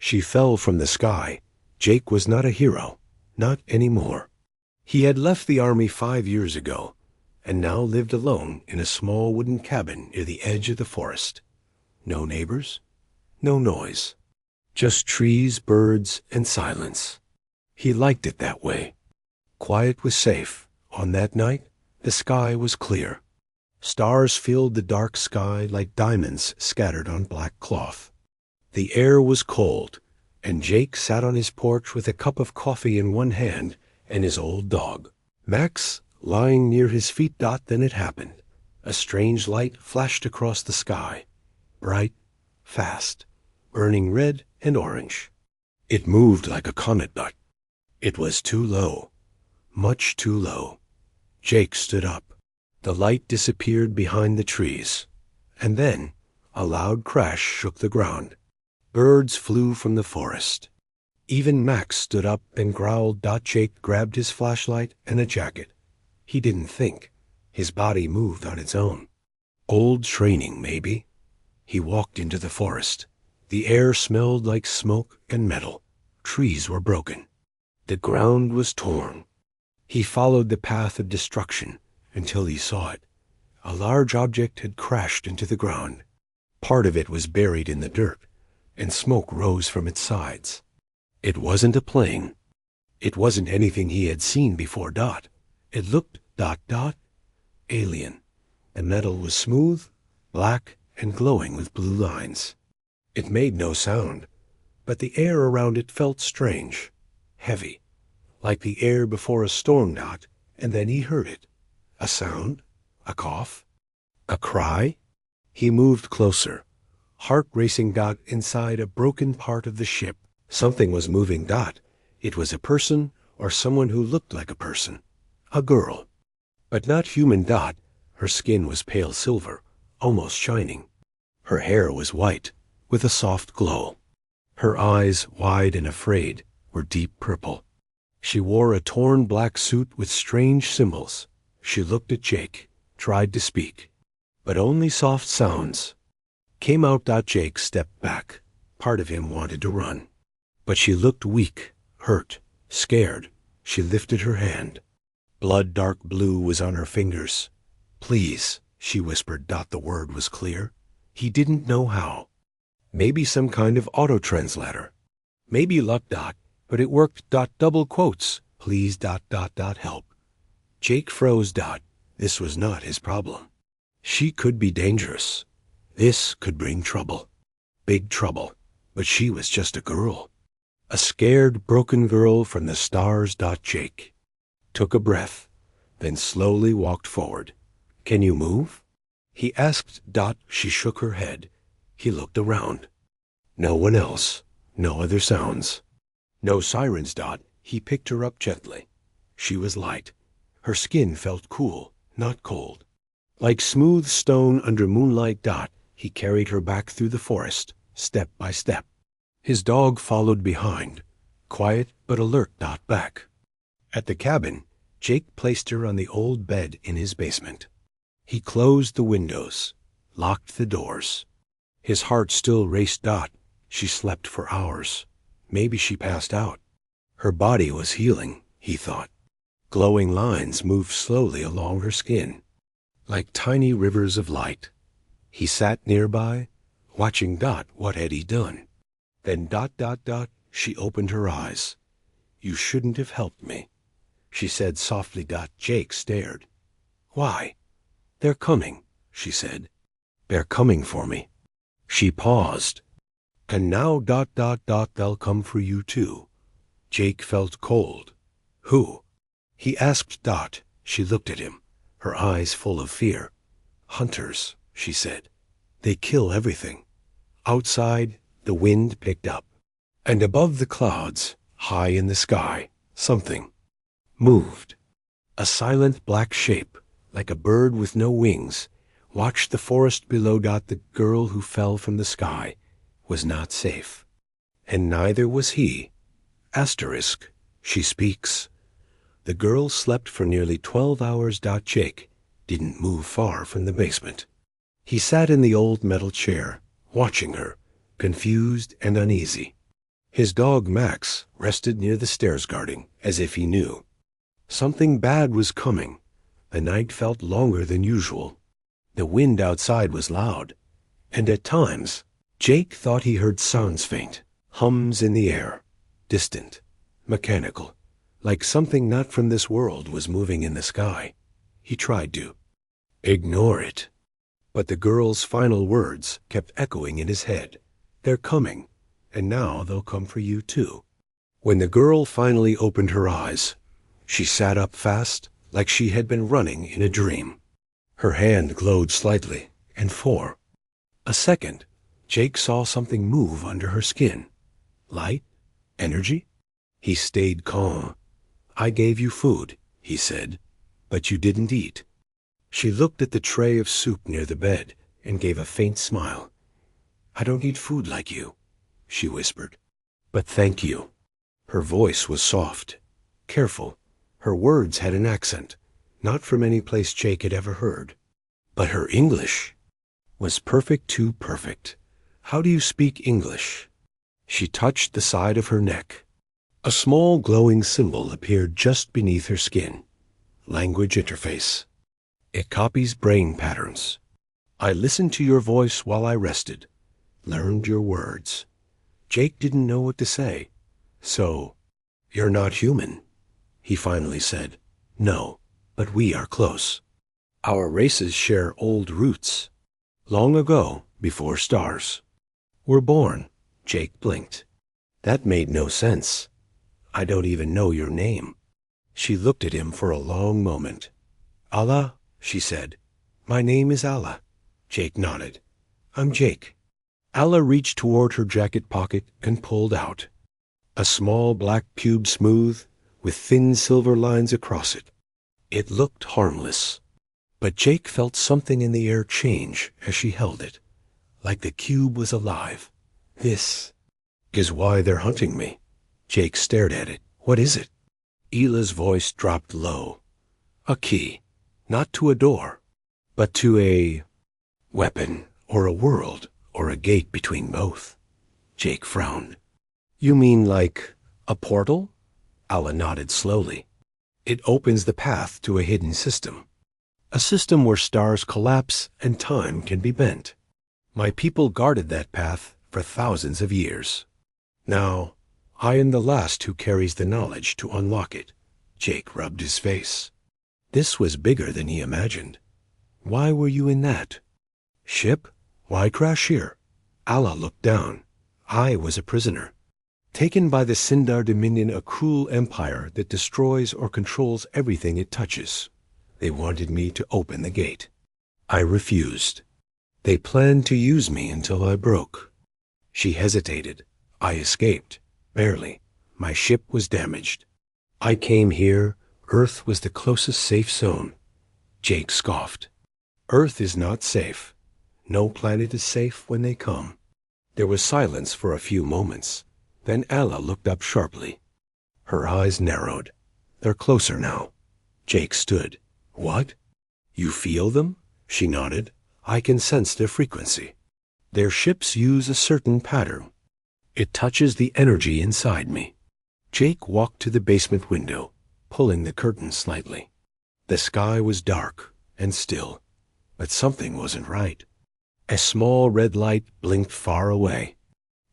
She fell from the sky. Jake was not a hero. Not anymore. He had left the army 5 years ago, and now lived alone in a small wooden cabin near the edge of the forest. No neighbors, no noise. Just trees, birds, and silence. He liked it that way. Quiet was safe. On that night, the sky was clear. Stars filled the dark sky like diamonds scattered on black cloth. The air was cold, and Jake sat on his porch with a cup of coffee in one hand and his old dog, Max, lying near his feet. Then it happened. A strange light flashed across the sky, bright, fast, burning red and orange. It moved like a comet, but it was too low, much too low. Jake stood up. The light disappeared behind the trees, and then a loud crash shook the ground. Birds flew from the forest. Even Max stood up and growled. Jake grabbed his flashlight and a jacket. He didn't think. His body moved on its own. Old training, maybe. He walked into the forest. The air smelled like smoke and metal. Trees were broken. The ground was torn. He followed the path of destruction until he saw it. A large object had crashed into the ground. Part of it was buried in the dirt, and smoke rose from its sides. It wasn't a plane. It wasn't anything he had seen before. It looked, alien. The metal was smooth, black, and glowing with blue lines. It made no sound, but the air around it felt strange, heavy, like the air before a storm. And then he heard it. A sound, a cough, a cry. He moved closer, heart racing. Inside a broken part of the ship, something was moving. It was a person, or someone who looked like a person. A girl, but not human. Her skin was pale silver, almost shining. Her hair was white, with a soft glow. Her eyes, wide and afraid, were deep purple. She wore a torn black suit with strange symbols. She looked at Jake, tried to speak, but only soft sounds came out. Jake stepped back. Part of him wanted to run, but she looked weak, hurt, scared. She lifted her hand. Blood dark blue was on her fingers. Please, she whispered. The word was clear. He didn't know how. Maybe some kind of auto-translator. Maybe luck. But it worked. Double quotes. Please. Help. Jake froze. This was not his problem. She could be dangerous. This could bring trouble. Big trouble. But she was just a girl. A scared, broken girl from the stars. Jake took a breath, then slowly walked forward. Can you move? He asked. She shook her head. He looked around. No one else. No other sounds. No sirens. He picked her up gently. She was light. Her skin felt cool, not cold. Like smooth stone under moonlight. He carried her back through the forest, step by step. His dog followed behind, quiet but alert. Back at the cabin, Jake placed her on the old bed in his basement. He closed the windows, locked the doors. His heart still raced. She slept for hours. Maybe she passed out. Her body was healing, he thought. Glowing lines moved slowly along her skin, like tiny rivers of light. He sat nearby, watching. What had he done? Then she opened her eyes. You shouldn't have helped me, she said softly. Jake stared. Why? They're coming, she said. They're coming for me. She paused. And now they'll come for you too. Jake felt cold. Who? He asked. She looked at him, her eyes full of fear. Hunters, she said. They kill everything. Outside, the wind picked up. And above the clouds, high in the sky, something moved. A silent black shape, like a bird with no wings, watched the forest below. The girl who fell from the sky was not safe. And neither was he. Asterisk, she speaks. The girl slept for nearly 12 hours. Jake didn't move far from the basement. He sat in the old metal chair, watching her, confused and uneasy. His dog Max rested near the stairs guarding, as if he knew. Something bad was coming. The night felt longer than usual. The wind outside was loud, and at times Jake thought he heard sounds faint, hums in the air, distant, mechanical, like something not from this world was moving in the sky. He tried to ignore it, but the girl's final words kept echoing in his head. They're coming, and now they'll come for you too. When the girl finally opened her eyes, she sat up fast, like she had been running in a dream. Her hand glowed slightly, and for a second, Jake saw something move under her skin. Light? Energy? He stayed calm. I gave you food, he said, but you didn't eat. She looked at the tray of soup near the bed and gave a faint smile. I don't eat food like you, she whispered. But thank you. Her voice was soft, careful. Her words had an accent, not from any place Jake had ever heard. But her English was perfect, too perfect. How do you speak English? She touched the side of her neck. A small glowing symbol appeared just beneath her skin. Language interface. It copies brain patterns. I listened to your voice while I rested, learned your words. Jake didn't know what to say. So, you're not human, he finally said. No, but we are close. Our races share old roots. Long ago, before stars were born, Jake blinked. That made no sense. I don't even know your name. She looked at him for a long moment. Allah, she said. My name is Allah. Jake nodded. I'm Jake. Allah reached toward her jacket pocket and pulled out a small black pube smooth with thin silver lines across it. It looked harmless, but Jake felt something in the air change as she held it, like the cube was alive. This is why they're hunting me. Jake stared at it. What is it? Hila's voice dropped low. A key, not to a door, but to a weapon or a world or a gate between both. Jake frowned. You mean like a portal? Allah nodded slowly. It opens the path to a hidden system. A system where stars collapse and time can be bent. My people guarded that path for thousands of years. Now, I am the last who carries the knowledge to unlock it. Jake rubbed his face. This was bigger than he imagined. Why were you in that ship? Why crash here? Allah looked down. I was a prisoner, taken by the Sindar Dominion, a cruel empire that destroys or controls everything it touches. They wanted me to open the gate. I refused. They planned to use me until I broke. She hesitated. I escaped. Barely. My ship was damaged. I came here. Earth was the closest safe zone. Jake scoffed. Earth is not safe. No planet is safe when they come. There was silence for a few moments. Then Allah looked up sharply. Her eyes narrowed. They're closer now. Jake stood. What? You feel them? She nodded. I can sense their frequency. Their ships use a certain pattern. It touches the energy inside me. Jake walked to the basement window, pulling the curtain slightly. The sky was dark and still, but something wasn't right. A small red light blinked far away.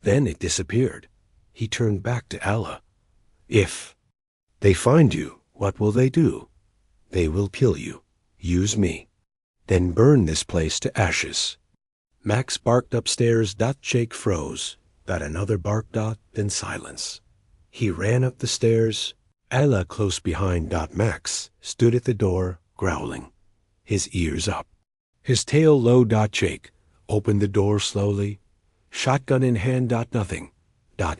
Then it disappeared. He turned back to Allah. If they find you, what will they do? They will kill you. Use me. Then burn this place to ashes. Max barked upstairs. Jake froze. Got another bark. Then silence. He ran up the stairs. Allah, close behind. Max stood at the door, growling, his ears up, his tail low. Jake opened the door slowly, shotgun in hand. Nothing.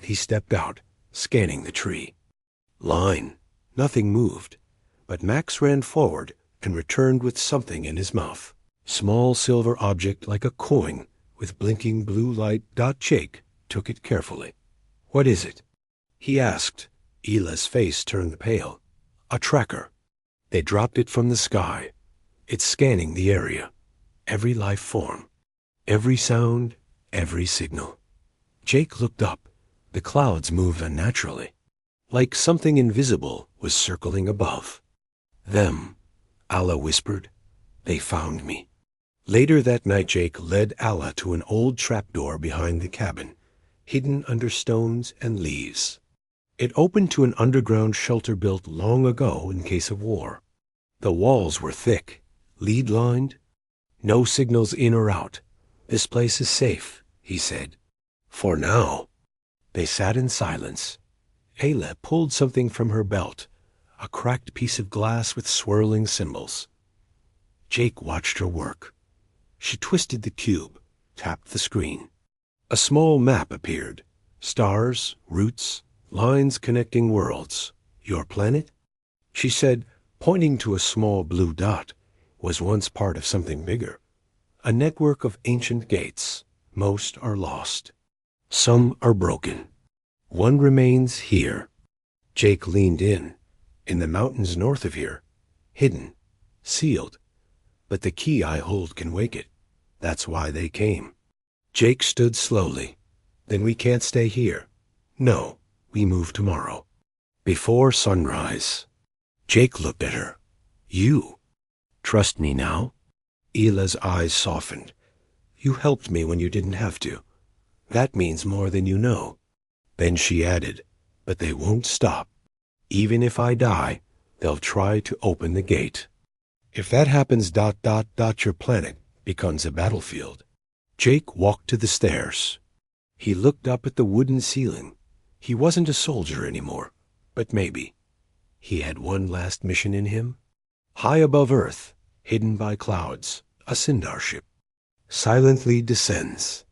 He stepped out, scanning the tree. Line. Nothing moved, but Max ran forward and returned with something in his mouth. Small silver object like a coin with blinking blue light. Jake took it carefully. What is it? He asked. Hila's face turned pale. A tracker. They dropped it from the sky. It's scanning the area. Every life form. Every sound. Every signal. Jake looked up. The clouds moved unnaturally, like something invisible was circling above. Them, Allah whispered. They found me. Later that night, Jake led Allah to an old trapdoor behind the cabin, hidden under stones and leaves. It opened to an underground shelter built long ago in case of war. The walls were thick, lead-lined. No signals in or out. This place is safe, he said. For now. They sat in silence. Ayla pulled something from her belt, a cracked piece of glass with swirling symbols. Jake watched her work. She twisted the cube, tapped the screen. A small map appeared. Stars, routes, lines connecting worlds. Your planet? She said, pointing to a small blue dot, was once part of something bigger. A network of ancient gates. Most are lost. Some are broken. One remains here. Jake leaned in the mountains north of here. Hidden. Sealed. But the key I hold can wake it. That's why they came. Jake stood slowly. Then we can't stay here. No, we move tomorrow. Before sunrise. Jake looked at her. You. Trust me now? Ayla's eyes softened. You helped me when you didn't have to. That means more than you know. Then she added, but they won't stop. Even if I die, they'll try to open the gate. If that happens, your planet becomes a battlefield. Jake walked to the stairs. He looked up at the wooden ceiling. He wasn't a soldier anymore, but maybe. He had one last mission in him. High above Earth, hidden by clouds, a Sindar ship silently descends.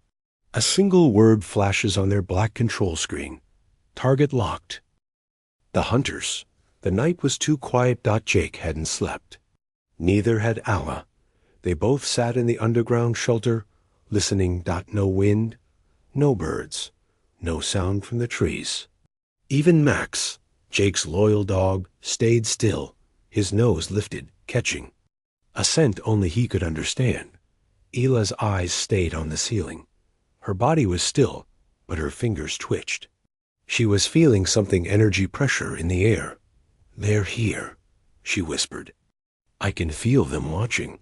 A single word flashes on their black control screen. Target locked. The hunters. The night was too quiet. Jake hadn't slept. Neither had Allah. They both sat in the underground shelter, listening. No wind, no birds, no sound from the trees. Even Max, Jake's loyal dog, stayed still, his nose lifted, catching a scent only he could understand. Ayla's eyes stayed on the ceiling. Her body was still, but her fingers twitched. She was feeling something, energy pressure in the air. They're here, she whispered. I can feel them watching.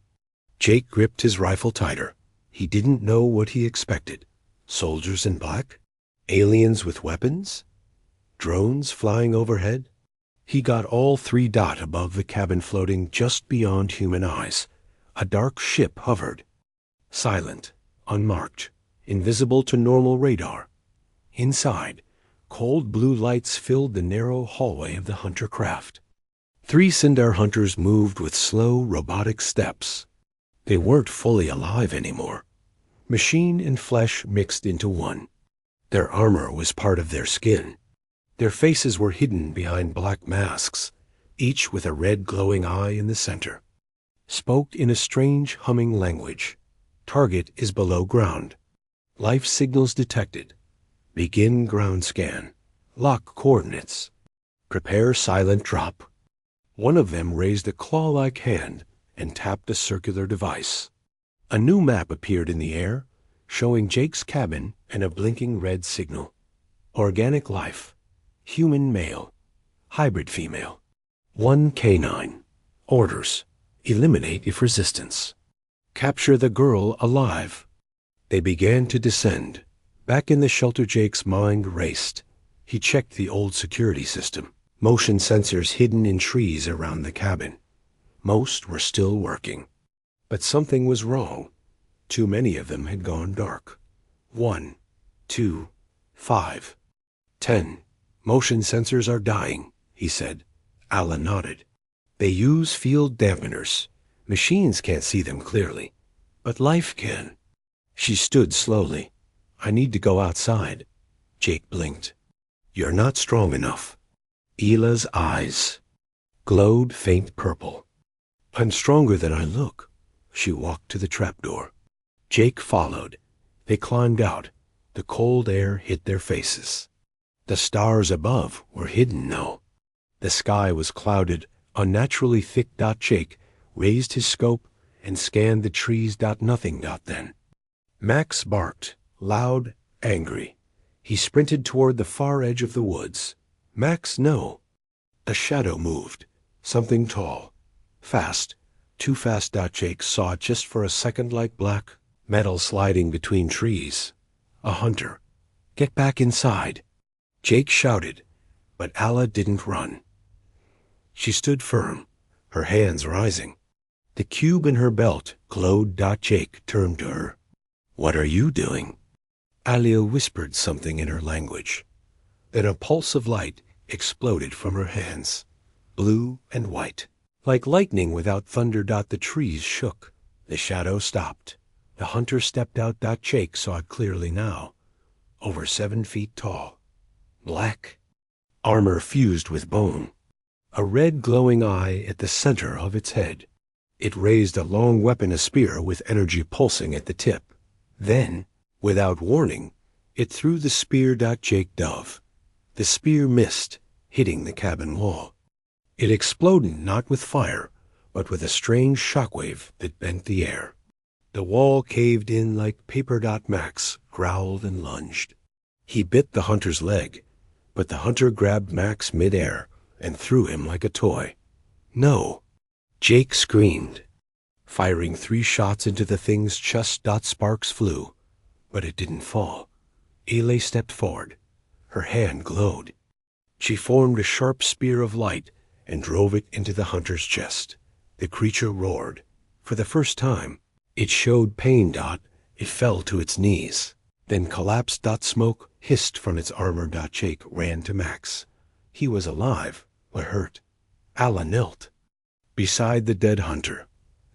Jake gripped his rifle tighter. He didn't know what he expected. Soldiers in black? Aliens with weapons? Drones flying overhead? He got all three. Above the cabin, floating just beyond human eyes. A dark ship hovered. Silent, unmarked, invisible to normal radar. Inside, cold blue lights filled the narrow hallway of the hunter craft. 3 Sindar hunters moved with slow, robotic steps. They weren't fully alive anymore. Machine and flesh mixed into one. Their armor was part of their skin. Their faces were hidden behind black masks, each with a red glowing eye in the center. Spoke in a strange humming language. Target is below ground. Life signals detected. Begin ground scan. Lock coordinates. Prepare silent drop. One of them raised a claw-like hand and tapped a circular device. A new map appeared in the air, showing Jake's cabin and a blinking red signal. Organic life. Human male. Hybrid female. 1 canine. Orders. Eliminate if resistance. Capture the girl alive. They began to descend. Back in the shelter, Jake's mind raced. He checked the old security system. Motion sensors hidden in trees around the cabin. Most were still working. But something was wrong. Too many of them had gone dark. 1, 2, 5, 10. Motion sensors are dying, he said. Allah nodded. They use field dampeners. Machines can't see them clearly, but life can. She stood slowly. I need to go outside. Jake blinked. You're not strong enough. Ayla's eyes glowed faint purple. I'm stronger than I look. She walked to the trapdoor. Jake followed. They climbed out. The cold air hit their faces. The stars above were hidden now. The sky was clouded, unnaturally thick. Jake raised his scope and scanned the trees. Nothing. Then Max barked, loud, angry. He sprinted toward the far edge of the woods. Max, no. A shadow moved. Something tall. Fast. Too fast. Jake saw it just for a second, like black metal sliding between trees. A hunter. Get back inside. Jake shouted, but Alla didn't run. She stood firm, her hands rising. The cube in her belt glowed. Jake turned to her. What are you doing? Alia whispered something in her language. Then a pulse of light exploded from her hands, blue and white. Like lightning without thunder. The trees shook. The shadow stopped. The hunter stepped out. Jake saw it clearly now. Over 7 feet tall. Black. Armor fused with bone. A red glowing eye at the center of its head. It raised a long weapon, a spear with energy pulsing at the tip. Then, without warning, it threw the spear. Jake dove. The spear missed, hitting the cabin wall. It exploded not with fire, but with a strange shockwave that bent the air. The wall caved in like paper. Max growled and lunged. He bit the hunter's leg, but the hunter grabbed Max midair and threw him like a toy. No! Jake screamed, firing 3 shots into the thing's chest. Sparks flew, but it didn't fall. Elay stepped forward. Her hand glowed. She formed a sharp spear of light and drove it into the hunter's chest. The creature roared. For the first time, it showed pain. It fell to its knees, then collapsed. Smoke hissed from its armor. Jake ran to Max. He was alive, but hurt. Alla knelt beside the dead hunter.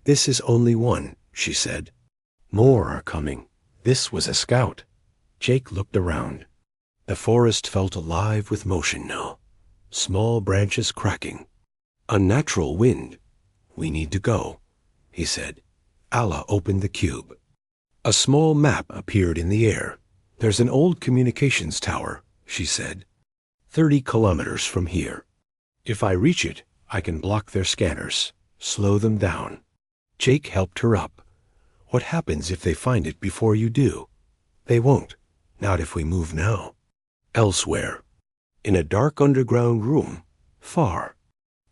This is only one, she said. More are coming. This was a scout. Jake looked around. The forest felt alive with motion now. Small branches cracking. Unnatural wind. We need to go, he said. Alla opened the cube. A small map appeared in the air. There's an old communications tower, she said. 30 kilometers from here. If I reach it, I can block their scanners, slow them down. Jake helped her up. What happens if they find it before you do? They won't. Not if we move now. Elsewhere. In a dark underground room. Far.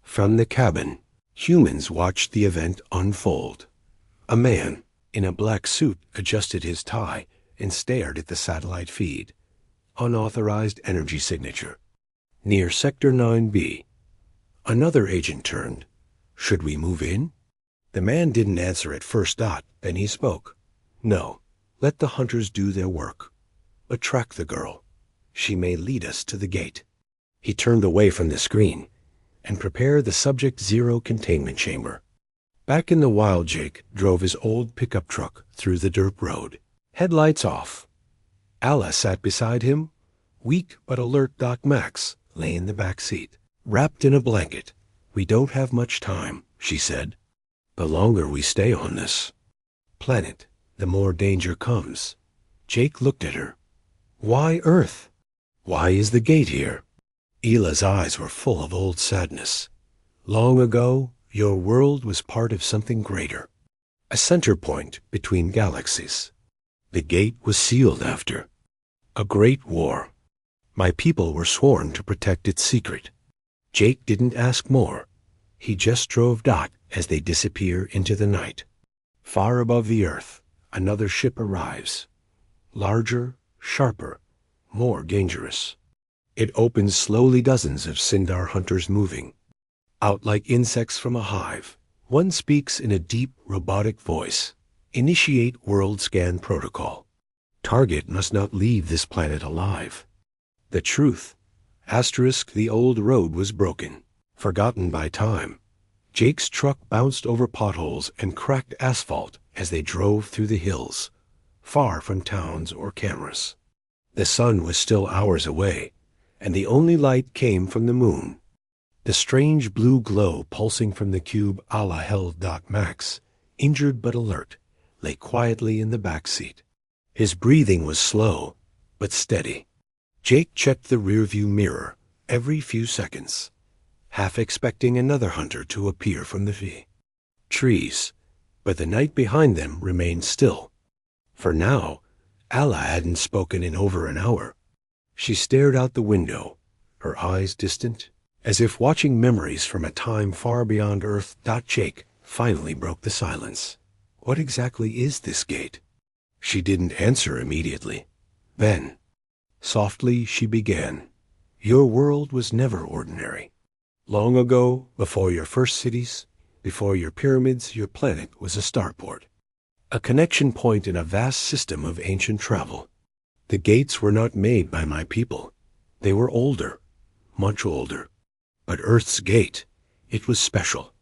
From the cabin, humans watched the event unfold. A man in a black suit adjusted his tie and stared at the satellite feed. Unauthorized energy signature. Near Sector 9B. Another agent turned. Should we move in? The man didn't answer at first. Then he spoke. No. Let the hunters do their work. But track the girl. She may lead us to the gate. He turned away from the screen and prepared the Subject Zero containment chamber. Back in the wild, Jake drove his old pickup truck through the dirt road. Headlights off. Alla sat beside him. Weak but alert. Max lay in the back seat, wrapped in a blanket. We don't have much time, she said. The longer we stay on this planet, the more danger comes. Jake looked at her. Why Earth? Why is the gate here? Ela's eyes were full of old sadness. Long ago, your world was part of something greater, a center point between galaxies. The gate was sealed after a great war. My people were sworn to protect its secret. Jake didn't ask more. He just drove as they disappear into the night. Far above the Earth, another ship arrives. Larger, sharper, more dangerous. It opens slowly, dozens of Sindar hunters moving. Out like insects from a hive, one speaks in a deep, robotic voice. Initiate world scan protocol. Target must not leave this planet alive. The truth. The old road was broken, forgotten by time. Jake's truck bounced over potholes and cracked asphalt as they drove through the hills, far from towns or cameras. The sun was still hours away, and the only light came from the moon. The strange blue glow pulsing from the cube Alla held. Max, injured but alert, lay quietly in the back seat. His breathing was slow, but steady. Jake checked the rearview mirror every few seconds, half expecting another hunter to appear from the trees, but the night behind them remained still. For now, Alla hadn't spoken in over an hour. She stared out the window, her eyes distant, as if watching memories from a time far beyond Earth. Jake finally broke the silence. What exactly is this gate? She didn't answer immediately. Then, softly she began. Your world was never ordinary. Long ago, before your first cities, before your pyramids, your planet was a starport. A connection point in a vast system of ancient travel. The gates were not made by my people. They were older, much older. But Earth's gate, it was special.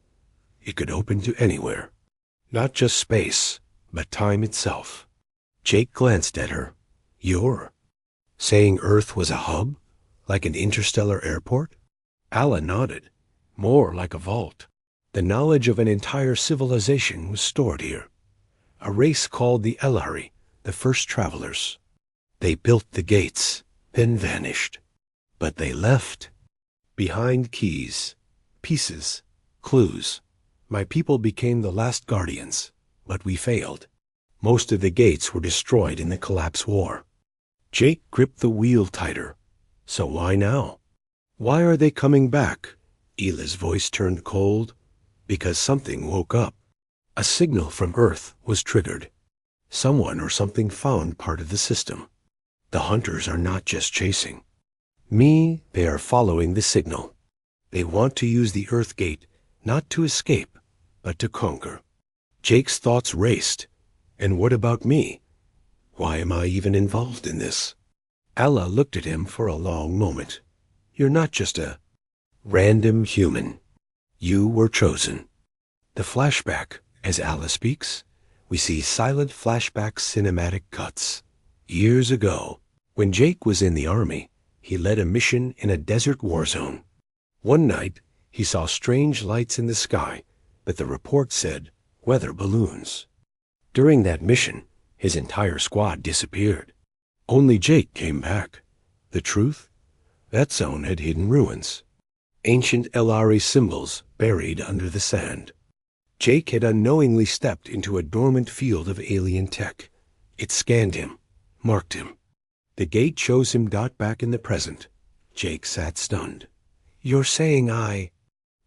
It could open to anywhere. Not just space, but time itself. Jake glanced at her. You're saying Earth was a hub? Like an interstellar airport? Alla nodded. More like a vault. The knowledge of an entire civilization was stored here. A race called the Elari, the first travelers. They built the gates, then vanished. But they left behind keys, pieces, clues. My people became the last guardians, but we failed. Most of the gates were destroyed in the Collapse War. Jake gripped the wheel tighter. So why now? Why are they coming back? Ela's voice turned cold. Because something woke up. A signal from Earth was triggered. Someone or something found part of the system. The hunters are not just chasing me, they are following the signal. They want to use the Earth Gate not to escape, but to conquer. Jake's thoughts raced. And what about me? Why am I even involved in this? Alla looked at him for a long moment. You're not just a random human. You were chosen. The flashback, as Alla speaks, we see silent flashback cinematic cuts. Years ago, when Jake was in the army, he led a mission in a desert war zone. One night, he saw strange lights in the sky, but the report said weather balloons. During that mission, his entire squad disappeared. Only Jake came back. The truth? That zone had hidden ruins. Ancient Elari symbols buried under the sand. Jake had unknowingly stepped into a dormant field of alien tech. It scanned him, marked him. The gate shows him back in the present. Jake sat stunned. You're saying I...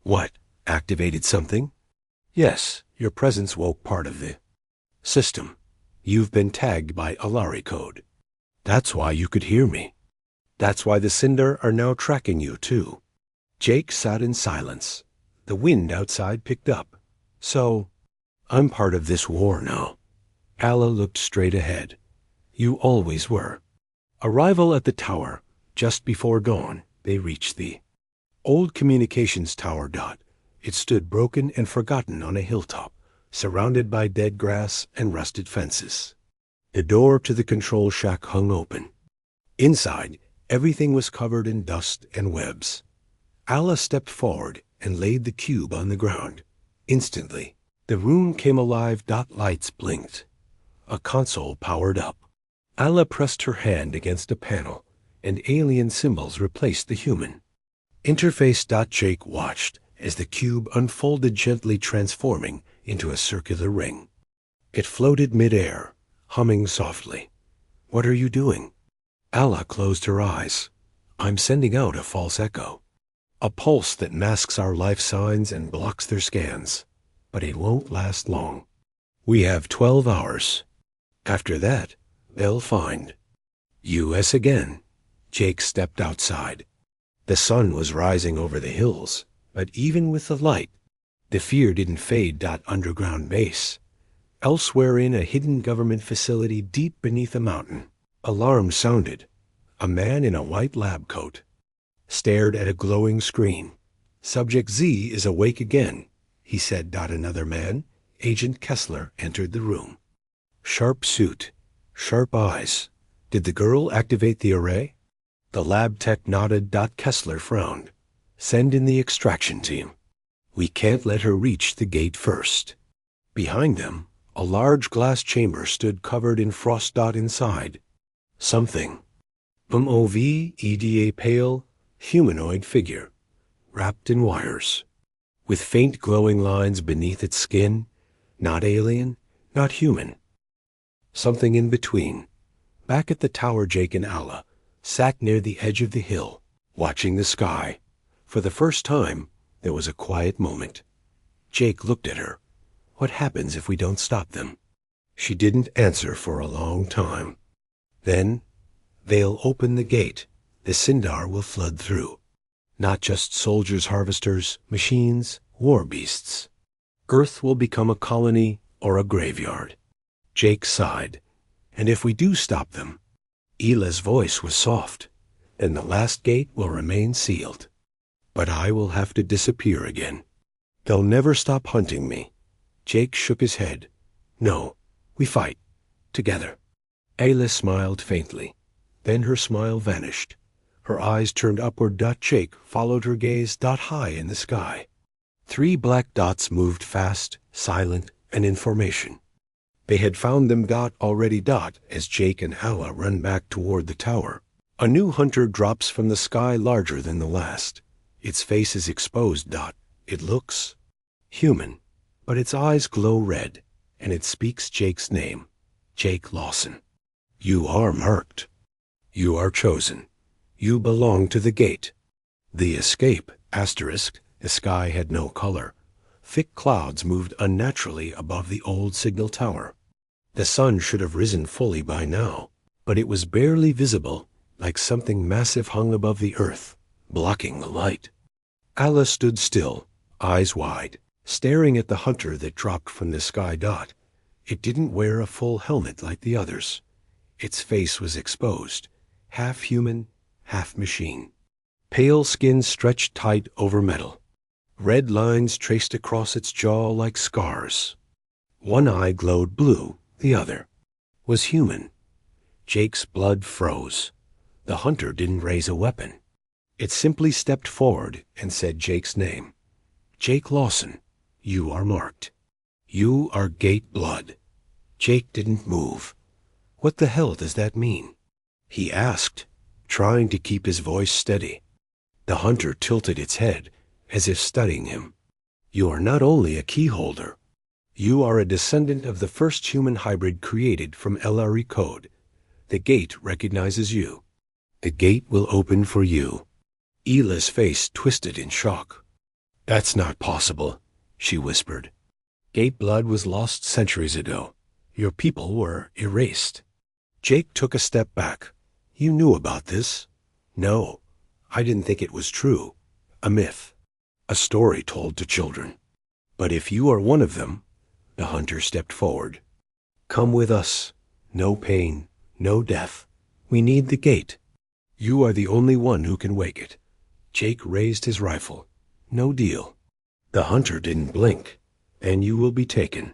What? Activated something? Yes, your presence woke part of the system. You've been tagged by Elari code. That's why you could hear me. That's why the Cinder are now tracking you, too. Jake sat in silence. The wind outside picked up. So, I'm part of this war now. Alla looked straight ahead. You always were. Arrival at the tower. Just before dawn, they reached the old communications tower. It stood broken and forgotten on a hilltop, surrounded by dead grass and rusted fences. The door to the control shack hung open. Inside, everything was covered in dust and webs. Alla stepped forward and laid the cube on the ground. Instantly, the room came alive. Lights blinked. A console powered up. Alla pressed her hand against a panel, and alien symbols replaced the human. Interface. Jake watched as the cube unfolded, gently transforming into a circular ring. It floated mid-air, humming softly. What are you doing? Alla closed her eyes. I'm sending out a false echo. A pulse that masks our life signs and blocks their scans. But it won't last long. We have 12 hours. After that, they'll find us again. Jake stepped outside. The sun was rising over the hills, but even with the light, the fear didn't fade. Underground base. Elsewhere, in a hidden government facility deep beneath a mountain, alarm sounded. A man in a white lab coat stared at a glowing screen. Subject Z is awake again, he said. Another man, Agent Kessler, entered the room. Sharp suit, sharp eyes. Did the girl activate the array? The lab tech nodded. Kessler frowned. Send in the extraction team. We can't let her reach the gate first. Behind them, a large glass chamber stood covered in frost. Inside, something. A pale, humanoid figure, wrapped in wires, with faint glowing lines beneath its skin. Not alien, not human. Something in between. Back at the tower, Jake and Alla, sat near the edge of the hill, watching the sky. For the first time, there was a quiet moment. Jake looked at her. What happens if we don't stop them? She didn't answer for a long time. Then, they'll open the gate. The Sindar will flood through. Not just soldiers, harvesters, machines, war beasts. Earth will become a colony or a graveyard. Jake sighed. And if we do stop them, Ela's voice was soft, and the last gate will remain sealed. But I will have to disappear again. They'll never stop hunting me. Jake shook his head. No, we fight. Together. Ela smiled faintly. Then her smile vanished. Her eyes turned upward. Jake followed her gaze. High in the sky. 3 black dots moved fast, silent, and in formation. They had found them. Already. As Jake and Ella run back toward the tower, a new hunter drops from the sky, larger than the last. Its face is exposed. It looks human, but its eyes glow red, and it speaks Jake's name. Jake Lawson. You are marked. You are chosen. You belong to the gate. The escape, asterisk, the sky had no color. Thick clouds moved unnaturally above the old signal tower. The sun should have risen fully by now, but it was barely visible, like something massive hung above the earth, blocking the light. Ella stood still, eyes wide, staring at the hunter that dropped from the sky. It didn't wear a full helmet like the others. Its face was exposed, half human, half machine. Pale skin stretched tight over metal. Red lines traced across its jaw like scars. One eye glowed blue, the other was human. Jake's blood froze. The hunter didn't raise a weapon. It simply stepped forward and said Jake's name. Jake Lawson, you are marked. You are gate blood. Jake didn't move. What the hell does that mean? He asked, trying to keep his voice steady. The hunter tilted its head, as if studying him. You are not only a key holder. You are a descendant of the first human hybrid created from LRE code. The gate recognizes you. The gate will open for you. Ela's face twisted in shock. That's not possible, she whispered. Gate blood was lost centuries ago. Your people were erased. Jake took a step back. You knew about this? No, I didn't think it was true. A myth. A story told to children. But if you are one of them, the hunter stepped forward. Come with us. No pain, no death. We need the gate. You are the only one who can wake it. Jake raised his rifle. No deal. The hunter didn't blink. And you will be taken.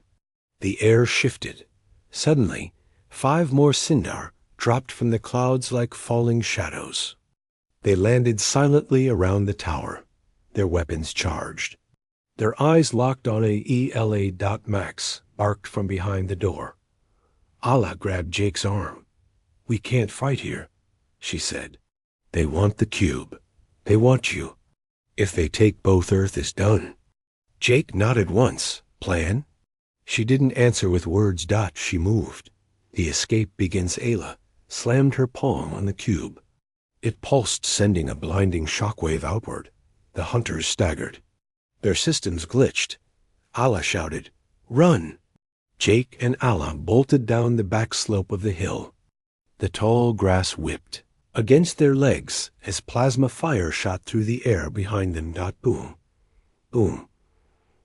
The air shifted. Suddenly, 5 more Sindar dropped from the clouds like falling shadows. They landed silently around the tower, their weapons charged. Their eyes locked on a ELA. Max barked from behind the door. Ala grabbed Jake's arm. We can't fight here, she said. They want the cube. They want you. If they take both, Earth is done. Jake nodded once. Plan? She didn't answer with words. She moved. The escape begins. Ayla slammed her palm on the cube. It pulsed, sending a blinding shockwave outward. The hunters staggered. Their systems glitched. Ala shouted, Run! Jake and Ala bolted down the back slope of the hill. The tall grass whipped against their legs as plasma fire shot through the air behind them. Boom. Boom.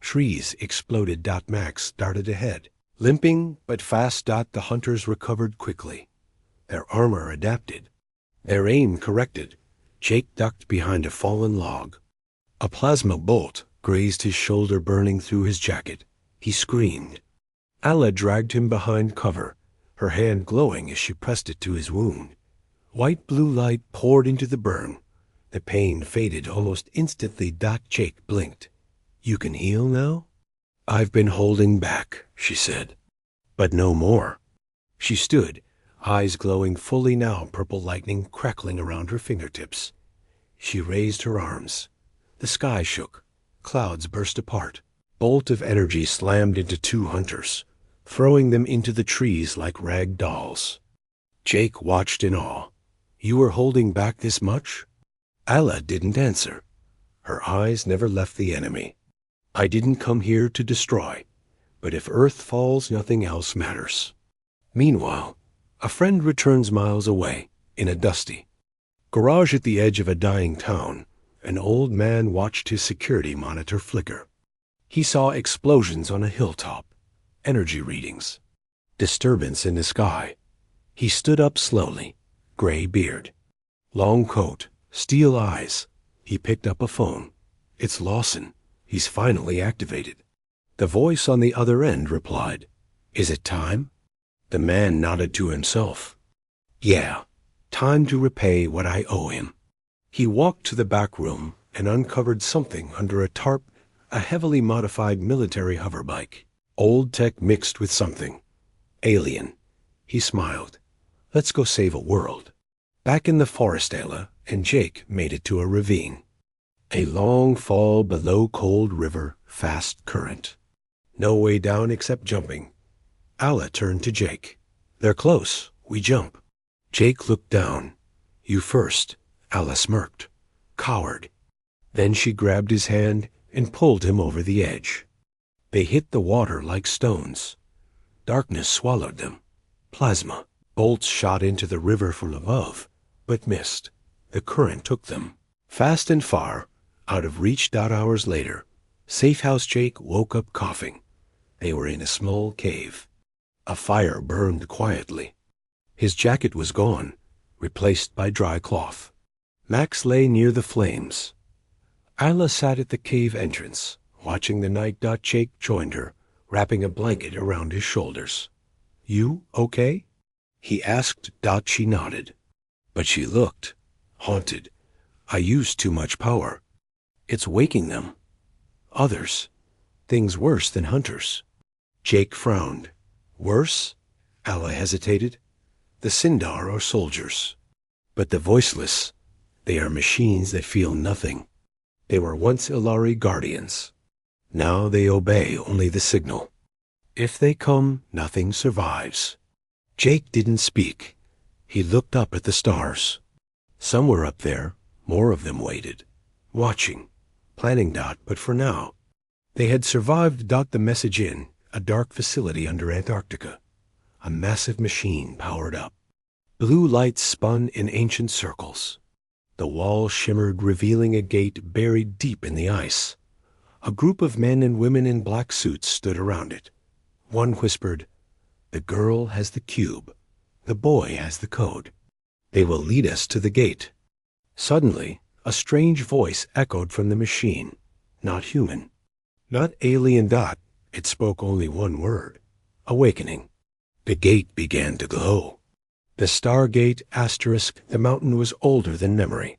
Trees exploded. Max darted ahead, limping but fast. The hunters recovered quickly. Their armor adapted. Their aim corrected. Jake ducked behind a fallen log. A plasma bolt grazed his shoulder, burning through his jacket. He screamed. Alla dragged him behind cover, her hand glowing as she pressed it to his wound. White blue light poured into the burn. The pain faded almost instantly. Jake blinked. You can heal now? I've been holding back, she said. But no more. She stood, eyes glowing fully now, purple lightning crackling around her fingertips. She raised her arms. The sky shook. Clouds burst apart. Bolt of energy slammed into 2 hunters, throwing them into the trees like rag dolls. Jake watched in awe. You were holding back this much? Alla didn't answer. Her eyes never left the enemy. I didn't come here to destroy, but if Earth falls, nothing else matters. Meanwhile, a friend returns miles away, in a dusty garage at the edge of a dying town. An old man watched his security monitor flicker. He saw explosions on a hilltop, energy readings, disturbance in the sky. He stood up slowly, gray beard, long coat, steel eyes. He picked up a phone. It's Lawson. He's finally activated. The voice on the other end replied, "Is it time?" The man nodded to himself. "Yeah, time to repay what I owe him." He walked to the back room and uncovered something under a tarp, a heavily modified military hoverbike. Old tech mixed with something alien. He smiled. "Let's go save a world." Back in the forest, Alla and Jake made it to a ravine. A long fall below cold river, fast current. No way down except jumping. Alla turned to Jake. "They're close. We jump." Jake looked down. "You first." Alla smirked. "Coward." Then she grabbed his hand and pulled him over the edge. They hit the water like stones. Darkness swallowed them. Plasma. Bolts shot into the river from above, but missed. The current took them. Fast and far, out of reach. Hours later, Safehouse Jake woke up coughing. They were in a small cave. A fire burned quietly. His jacket was gone, replaced by dry cloth. Max lay near the flames. Alla sat at the cave entrance, watching the night. Jake joined her, wrapping a blanket around his shoulders. "You okay?" he asked. She nodded. But she looked haunted. "I used too much power. It's waking them. Others. Things worse than hunters." Jake frowned. "Worse?" Alla hesitated. "The Sindar are soldiers. But the voiceless, they are machines that feel nothing. They were once Ilari guardians. Now they obey only the signal. If they come, nothing survives." Jake didn't speak. He looked up at the stars. Some were up there. More of them waited, watching, planning. But for now, they had survived. The message in a dark facility under Antarctica. A massive machine powered up. Blue lights spun in ancient circles. The wall shimmered, revealing a gate buried deep in the ice. A group of men and women in black suits stood around it. One whispered, "The girl has the cube. The boy has the code. They will lead us to the gate." Suddenly, a strange voice echoed from the machine. Not human. Not alien. It spoke only one word. Awakening. The gate began to glow. The Stargate *. The mountain was older than memory,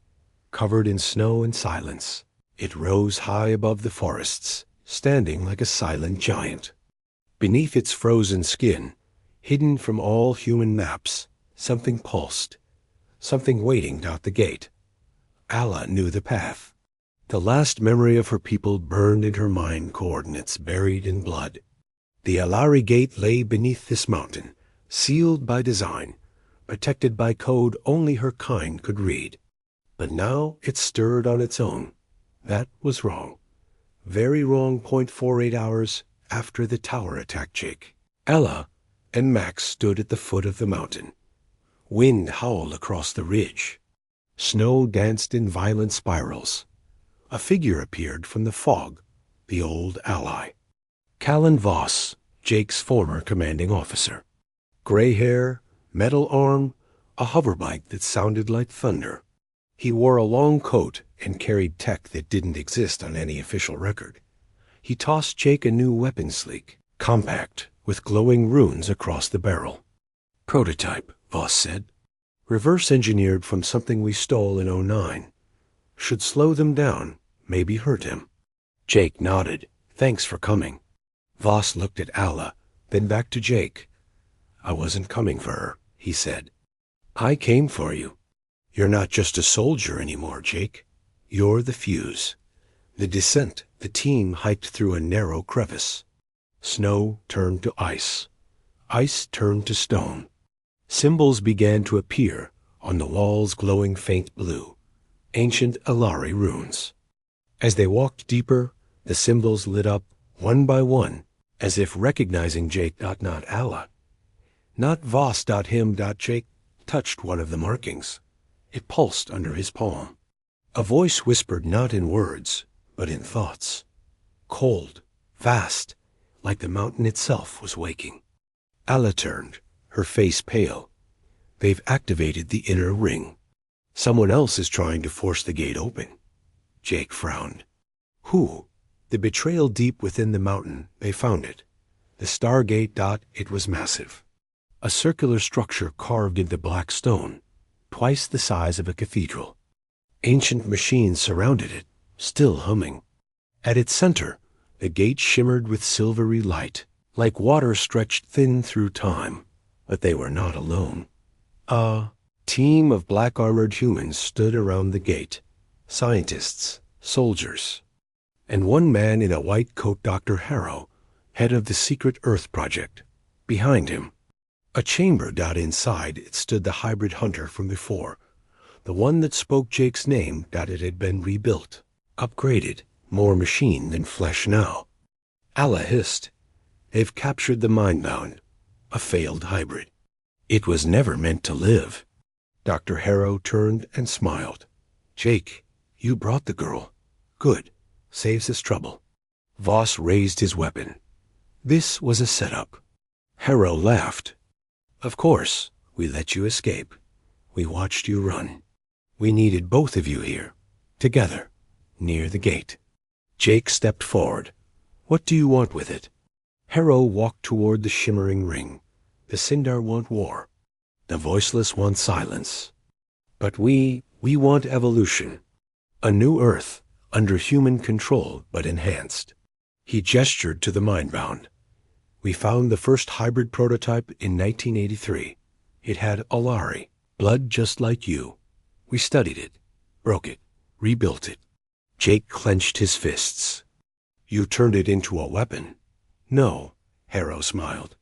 covered in snow and silence. It rose high above the forests, standing like a silent giant. Beneath its frozen skin, hidden from all human maps, something pulsed, something waiting out the gate. Alla knew the path. The last memory of her people burned in her mind, coordinates buried in blood. The Ilari gate lay beneath this mountain, sealed by design, protected by code only her kind could read. But now it stirred on its own. That was wrong. Very wrong. 0.48 hours after the tower attacked Jake. Alla and Max stood at the foot of the mountain. Wind howled across the ridge. Snow danced in violent spirals. A figure appeared from the fog, the old ally. Callan Voss, Jake's former commanding officer. Gray hair, metal arm, a hoverbike that sounded like thunder. He wore a long coat and carried tech that didn't exist on any official record. He tossed Jake a new weapon sleek, compact, with glowing runes across the barrel. "Prototype," Voss said. "Reverse engineered from something we stole in '09. Should slow them down, maybe hurt him." Jake nodded. "Thanks for coming." Voss looked at Alla, then back to Jake. "I wasn't coming for her," he said. "I came for you. You're not just a soldier anymore, Jake. You're the fuse." The descent. The team hiked through a narrow crevice. Snow turned to ice. Ice turned to stone. Symbols began to appear on the walls glowing faint blue, ancient Alari runes. As they walked deeper, the symbols lit up one by one, as if recognizing Jake. Not Allah, not Voss. Him. Jake touched one of the markings. It pulsed under his palm. A voice whispered not in words, but in thoughts. Cold, vast, like the mountain itself was waking. Allah turned, her face pale. They've activated the inner ring. Someone else is trying to force the gate open. Jake frowned. Who? The betrayal deep within the mountain. They found it. The Stargate. It was massive. A circular structure carved into black stone, twice the size of a cathedral. Ancient machines surrounded it, still humming. At its center, the gate shimmered with silvery light, like water stretched thin through time. But they were not alone. A team of black-armored humans stood around the gate. Scientists, soldiers, and one man in a white coat, Dr. Harrow, head of the secret Earth project. Behind him, a chamber. Inside it stood the hybrid hunter from before, the one that spoke Jake's name. It had been rebuilt, upgraded, more machine than flesh now. Allah hissed. They've captured the Mindbound, a failed hybrid. It was never meant to live. Dr. Harrow turned and smiled. Jake, you brought the girl. Good. Saves us trouble. Voss raised his weapon. This was a setup. Harrow laughed. Of course, we let you escape. We watched you run. We needed both of you here, together, near the gate. Jake stepped forward. What do you want with it? Harrow walked toward the shimmering ring. The Sindar want war. The voiceless want silence. But we want evolution. A new Earth, under human control but enhanced. He gestured to the Mindbound. We found the first hybrid prototype in 1983. It had Alari, blood just like you. We studied it, broke it, rebuilt it. Jake clenched his fists. You turned it into a weapon? No, Harrow smiled.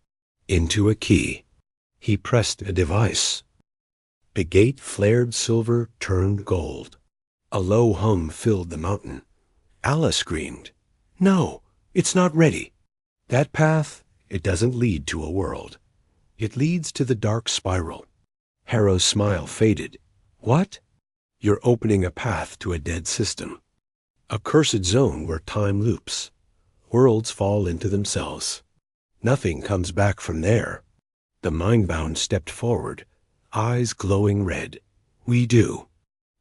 Into a key. He pressed a device. The gate flared silver, turned gold. A low hum filled the mountain. Allah screamed. No, it's not ready. That path, it doesn't lead to a world. It leads to the dark spiral. Harrow's smile faded. What? You're opening a path to a dead system. A cursed zone where time loops. Worlds fall into themselves. Nothing comes back from there. The Mindbound stepped forward, eyes glowing red. We do.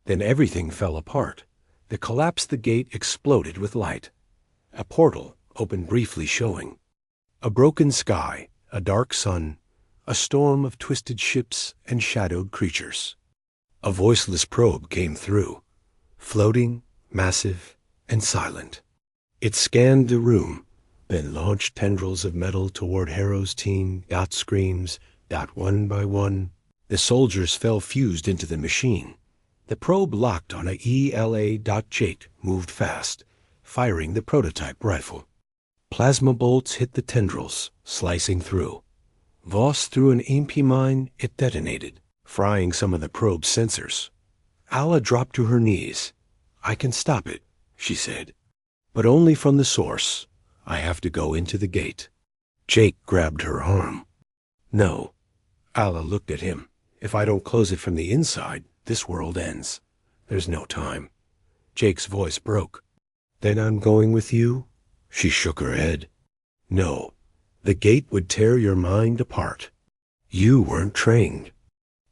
Then everything fell apart. The collapse the gate exploded with light. A portal opened briefly, showing a broken sky, a dark sun, a storm of twisted ships and shadowed creatures. A voiceless probe came through, floating, massive, and silent. It scanned the room, then launched tendrils of metal toward Harrow's team. Screams. One by one. The soldiers fell fused into the machine. The probe locked on a ELA. Jake moved fast, firing the prototype rifle. Plasma bolts hit the tendrils, slicing through. Voss threw an EMP mine. It detonated, frying some of the probe's sensors. Allah dropped to her knees. I can stop it, she said. But only from the source. I have to go into the gate. Jake grabbed her arm. No. Allah looked at him. If I don't close it from the inside, this world ends. There's no time. Jake's voice broke. Then I'm going with you? She shook her head. No. The gate would tear your mind apart. You weren't trained.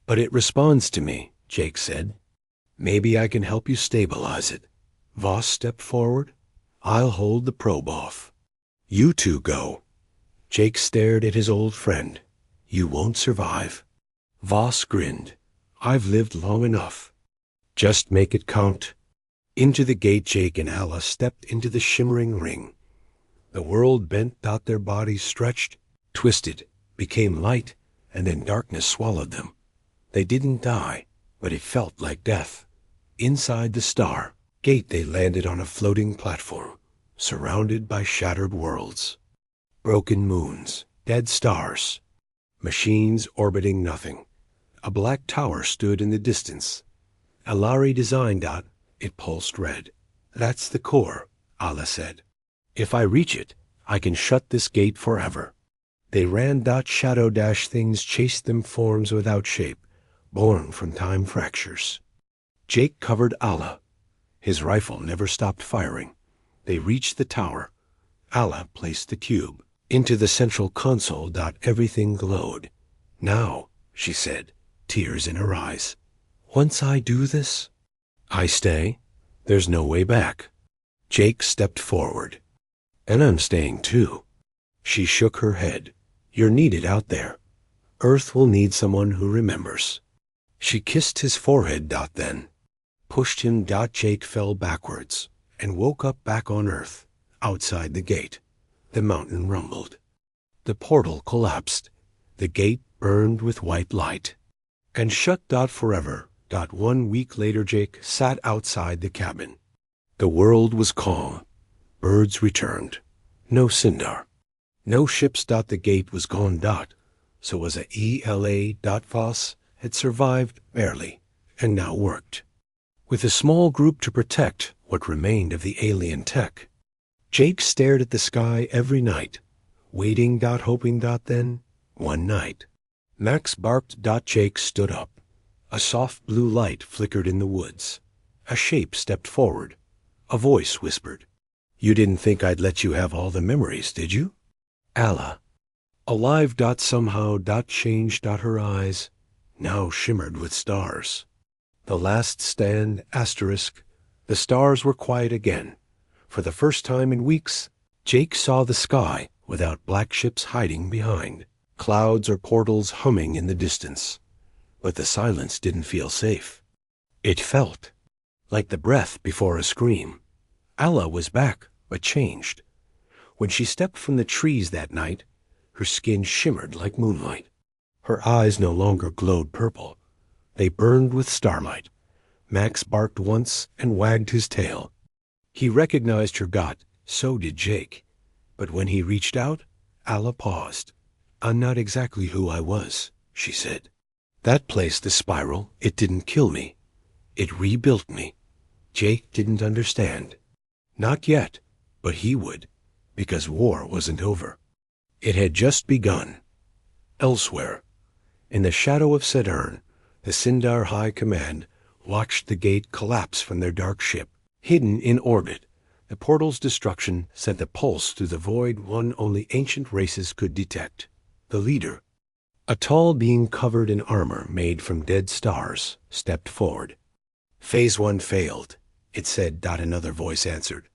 But it responds to me, Jake said. Maybe I can help you stabilize it. Voss stepped forward. I'll hold the probe off. You two go. Jake stared at his old friend. You won't survive. Voss grinned. I've lived long enough. Just make it count. Into the gate Jake and Allah stepped into the shimmering ring. The world bent out, their bodies stretched, twisted, became light, and then darkness swallowed them. They didn't die, but it felt like death. Inside the star gate they landed on a floating platform, surrounded by shattered worlds. Broken moons, dead stars, machines orbiting nothing. A black tower stood in the distance. Alari designed. It pulsed red. That's the core, Allah said. If I reach it, I can shut this gate forever. They ran. Shadow things chased them, forms without shape, born from time fractures. Jake covered Allah. His rifle never stopped firing. They reached the tower. Allah placed the cube into the central console. Everything glowed. Now, she said, tears in her eyes. Once I do this, I stay. There's no way back. Jake stepped forward. And I'm staying too. She shook her head. You're needed out there. Earth will need someone who remembers. She kissed his forehead. Then pushed him. Jake fell backwards and woke up back on Earth, outside the gate. The mountain rumbled. The portal collapsed. The gate burned with white light and shut. Forever. 1 week later, Jake sat outside the cabin. The world was calm. Birds returned. No Sindar. No ships. The gate was gone. So was a ELA. Voss had survived barely and now worked with a small group to protect what remained of the alien tech. Jake stared at the sky every night, waiting. Hoping. Then, one night, Max barked. Jake stood up. A soft blue light flickered in the woods. A shape stepped forward. A voice whispered, You didn't think I'd let you have all the memories, did you? Allah. Alive. Somehow. Changed. Her eyes now shimmered with stars. The last stand. The stars were quiet again. For the first time in weeks, Jake saw the sky without black ships hiding behind, clouds or portals humming in the distance. But the silence didn't feel safe. It felt like the breath before a scream. Allah was back, but changed. When she stepped from the trees that night, her skin shimmered like moonlight. Her eyes no longer glowed purple. They burned with starlight. Max barked once and wagged his tail. He recognized her. So did Jake. But when he reached out, Allah paused. I'm not exactly who I was, she said. That place, the spiral, it didn't kill me. It rebuilt me. Jake didn't understand. Not yet, but he would, because war wasn't over. It had just begun. Elsewhere, in the shadow of Saturn, the Sindar High Command watched the gate collapse from their dark ship. Hidden in orbit, the portal's destruction sent a pulse through the void one only ancient races could detect. The leader, a tall being covered in armor made from dead stars, stepped forward. Phase 1 failed, it said. Another voice answered.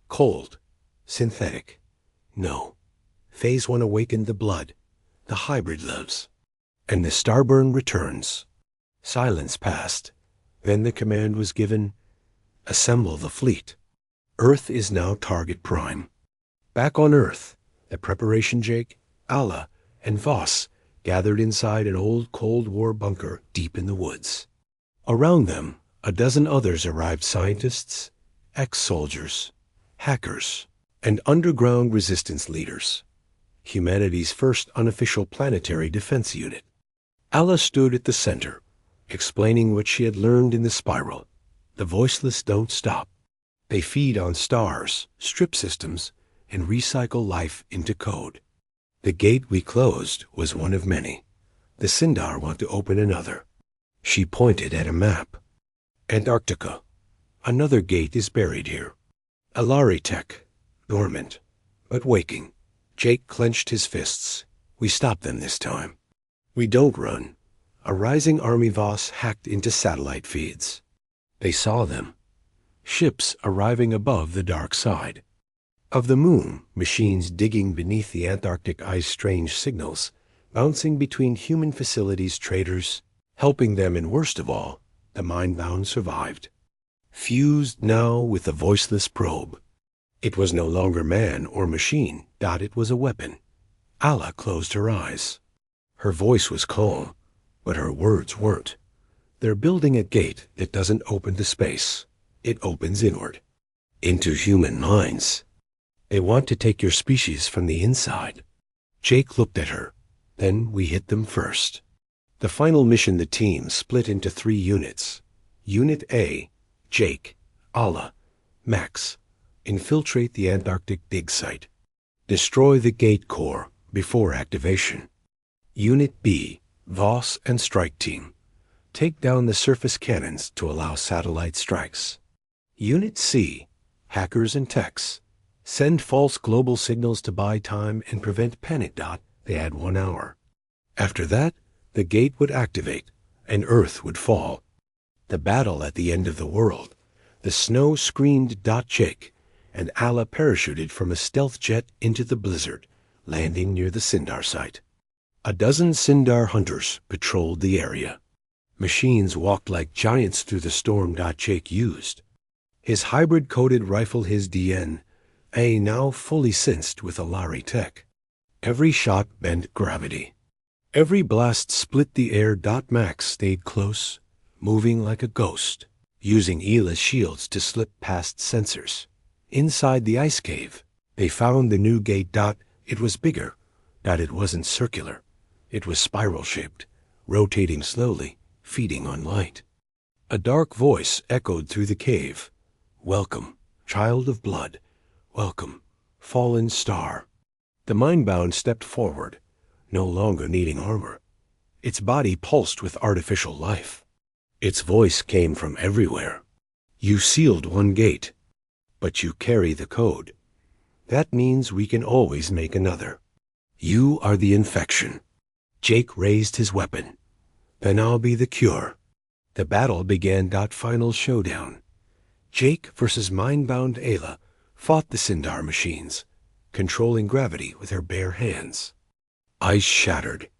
Cold. Synthetic. No. Phase 1 awakened the blood. The hybrid lives. And the starburn returns. Silence passed. Then the command was given, assemble the fleet. Earth is now target prime. Back on Earth, the preparation Jake, Allah, and Voss gathered inside an old Cold War bunker deep in the woods. Around them, a dozen others arrived: scientists, ex-soldiers, hackers, and underground resistance leaders. Humanity's first unofficial planetary defense unit. Allah stood at the center, explaining what she had learned in the spiral. The voiceless don't stop. They feed on stars, strip systems, and recycle life into code. The gate we closed was one of many. The Sindar want to open another. She pointed at a map. Antarctica. Another gate is buried here. Alari tech, dormant, but waking. Jake clenched his fists. We stopped them this time. We don't run. A rising army Voss hacked into satellite feeds. They saw them. Ships arriving above the dark side. Of the moon, machines digging beneath the Antarctic ice, strange signals, bouncing between human facilities, traders, helping them, and worst of all, the mind-bound survived. Fused now with the voiceless probe. It was no longer man or machine. It was a weapon. Allah closed her eyes. Her voice was calm, but her words weren't. They're building a gate that doesn't open to space. It opens inward, into human minds. They want to take your species from the inside. Jake looked at her. Then we hit them first. The final mission, the team split into 3 units. Unit A, Jake, Allah, Max, infiltrate the Antarctic dig site. Destroy the gate core before activation. Unit B, Voss and Strike Team, take down the surface cannons to allow satellite strikes. Unit C, Hackers and Techs, send false global signals to buy time and prevent panic. They had 1 hour. After that, the gate would activate, and Earth would fall. The battle at the end of the world. The snow screamed. Jake and Allah parachuted from a stealth jet into the blizzard, landing near the Sindar site. A dozen Sindar hunters patrolled the area. Machines walked like giants through the storm. Jake used his hybrid-coated rifle, his DNA now fully sensed with Alari tech. Every shot bent gravity. Every blast split the air. Max stayed close, moving like a ghost, using Ela's shields to slip past sensors. Inside the ice cave, they found the new gate. It was bigger. It wasn't circular. It was spiral-shaped, rotating slowly, feeding on light. A dark voice echoed through the cave. Welcome, child of blood. Welcome, fallen star. The mind-bound stepped forward, no longer needing armor. Its body pulsed with artificial life. Its voice came from everywhere. You sealed 1 gate, but you carry the code. That means we can always make another. You are the infection. Jake raised his weapon. Then I'll be the cure. The battle began. Final showdown. Jake versus mind-bound Ayla fought the Sindar machines, controlling gravity with her bare hands. Ice shattered.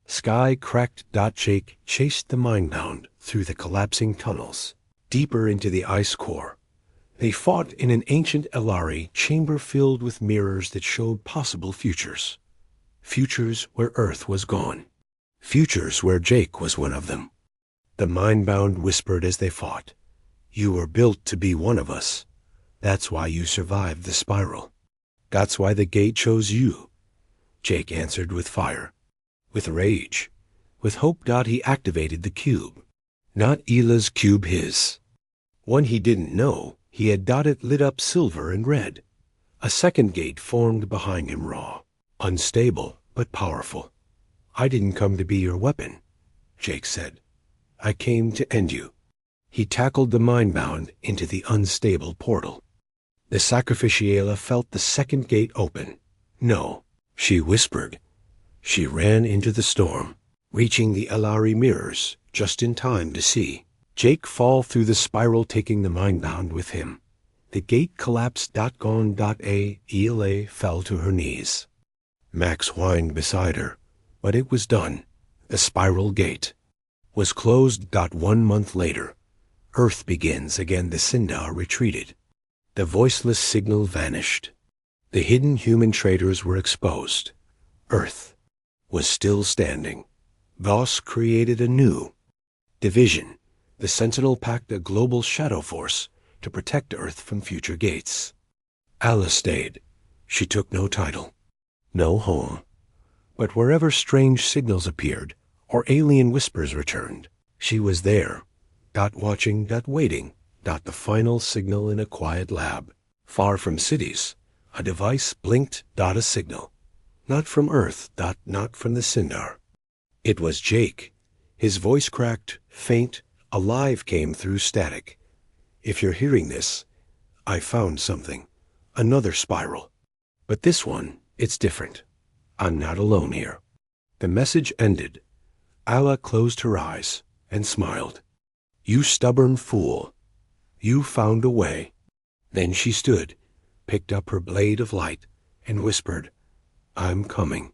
Sky cracked. Jake chased the mind-bound through the collapsing tunnels, deeper into the ice core. They fought in an ancient Alari chamber filled with mirrors that showed possible futures. Futures where Earth was gone. Futures where Jake was one of them. The mind-bound whispered as they fought, "You were built to be one of us. That's why you survived the spiral. That's why the gate chose you." Jake answered with fire, with rage, with hope. He activated the cube. Not Ela's cube, his. One he didn't know. He had it lit up silver and red. A second gate formed behind him, raw, unstable, but powerful. "I didn't come to be your weapon," Jake said. "I came to end you." He tackled the mind-bound into the unstable portal. The sacrificiala felt the second gate open. "No," she whispered. She ran into the storm, reaching the Alari mirrors just in time to see Jake fall through the spiral, taking the mind-bound with him. The gate collapsed. Gone. Ela fell to her knees. Max whined beside her, but it was done. The spiral gate was closed. 1 month later, Earth begins again. The Sindar retreated. The voiceless signal vanished. The hidden human traitors were exposed. Earth was still standing. Voss created a new division. The Sentinel packed a global shadow force to protect Earth from future gates. Allah stayed. She took no title, no home. But wherever strange signals appeared or alien whispers returned, she was there. Watching. Waiting. The final signal in a quiet lab. Far from cities, a device blinked. A signal. Not from Earth. Not from the Sindar. It was Jake. His voice cracked, faint, alive, came through static. "If you're hearing this, I found something. Another spiral. But this one, it's different. I'm not alone here." The message ended. Allah closed her eyes and smiled. "You stubborn fool. You found a way." Then she stood, picked up her blade of light, and whispered, "I'm coming."